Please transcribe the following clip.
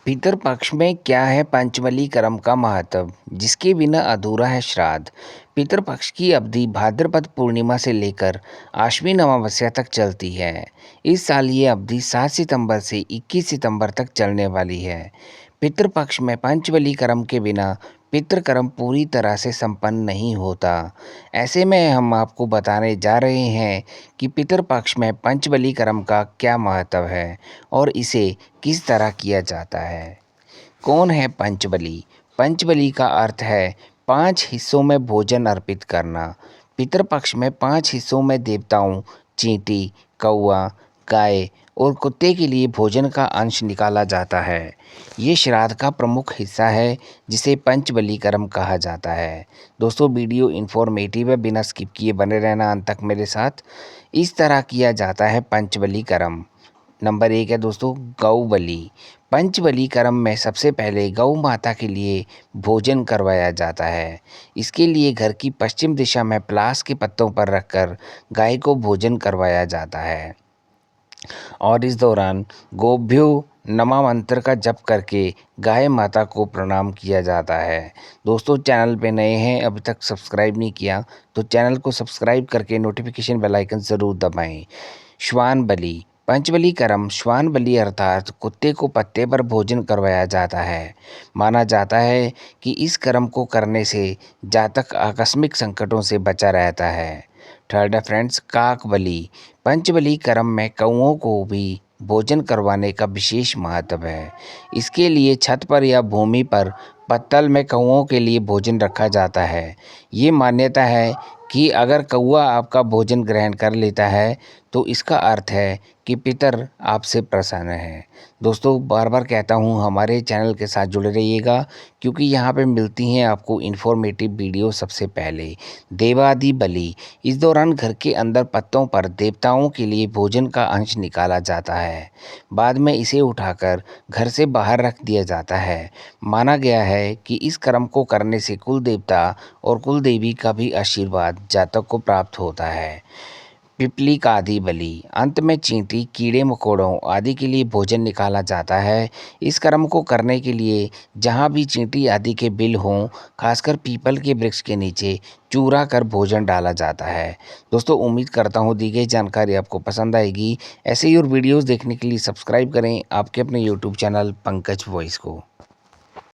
पितृपक्ष में क्या है पंचबली कर्म का महत्व, जिसके बिना अधूरा है श्राद्ध। पितृपक्ष की अवधि भाद्रपद पूर्णिमा से लेकर आश्विन अमावस्या तक चलती है। इस साल ये अवधि 7 सितंबर से 21 सितंबर तक चलने वाली है। पितृपक्ष में पंचबली कर्म के बिना पितृकर्म पूरी तरह से संपन्न नहीं होता। ऐसे में हम आपको बताने जा रहे हैं कि पितृपक्ष में पंचबली कर्म का क्या महत्व है और इसे किस तरह किया जाता है। कौन है पंचबली? पंचबली का अर्थ है 5 हिस्सों में भोजन अर्पित करना। पितृपक्ष में 5 हिस्सों में देवताओं, चींटी, कौआ, गाय और कुत्ते के लिए भोजन का अंश निकाला जाता है। ये श्राद्ध का प्रमुख हिस्सा है, जिसे पंचबली कर्म कहा जाता है। दोस्तों, वीडियो इन्फॉर्मेटिव है, बिना स्किप किए बने रहना अंत तक मेरे साथ। इस तरह किया जाता है पंचबली कर्म। नंबर 1 है दोस्तों, गौ बलि। पंचबली कर्म में सबसे पहले गौ माता के लिए भोजन करवाया जाता है। इसके लिए घर की पश्चिम दिशा में पलास के पत्तों पर रखकर गाय को भोजन करवाया जाता है और इस दौरान गोभ्यो नमः मंत्र का जप करके गाय माता को प्रणाम किया जाता है। दोस्तों, चैनल पे नए हैं, अभी तक सब्सक्राइब नहीं किया तो चैनल को सब्सक्राइब करके नोटिफिकेशन बेल आइकन ज़रूर दबाएं। श्वान बलि। पंचबली कर्म श्वान बलि अर्थात कुत्ते को पत्ते पर भोजन करवाया जाता है। माना जाता है कि इस कर्म को करने से जातक आकस्मिक संकटों से बचा रहता है। थर्ड है फ्रेंड्स, काक बलि। पंचबली कर्म में कौओं को भी भोजन करवाने का विशेष महत्व है। इसके लिए छत पर या भूमि पर पत्तल में कौओं के लिए भोजन रखा जाता है। ये मान्यता है कि अगर कौआ आपका भोजन ग्रहण कर लेता है तो इसका अर्थ है कि पितर आपसे प्रसन्न है। दोस्तों, बार बार कहता हूँ, हमारे चैनल के साथ जुड़े रहिएगा, क्योंकि यहाँ पे मिलती हैं आपको इन्फॉर्मेटिव वीडियो सबसे पहले। देवादि बलि। इस दौरान घर के अंदर पत्तों पर देवताओं के लिए भोजन का अंश निकाला जाता है। बाद में इसे उठाकर घर से बाहर रख दिया जाता है। माना गया है कि इस कर्म को करने से कुल देवता और कुल देवी का भी आशीर्वाद जातक को प्राप्त होता है। पिपली का आदि बलि। अंत में चींटी, कीड़े मकोड़ों आदि के लिए भोजन निकाला जाता है। इस कर्म को करने के लिए जहाँ भी चींटी आदि के बिल हों, खासकर पीपल के वृक्ष के नीचे चूरा कर भोजन डाला जाता है। दोस्तों, उम्मीद करता हूँ दी गई जानकारी आपको पसंद आएगी। ऐसे ही और वीडियोज़ देखने के लिए सब्सक्राइब करें आपके अपने यूट्यूब चैनल पंकज वॉइस को।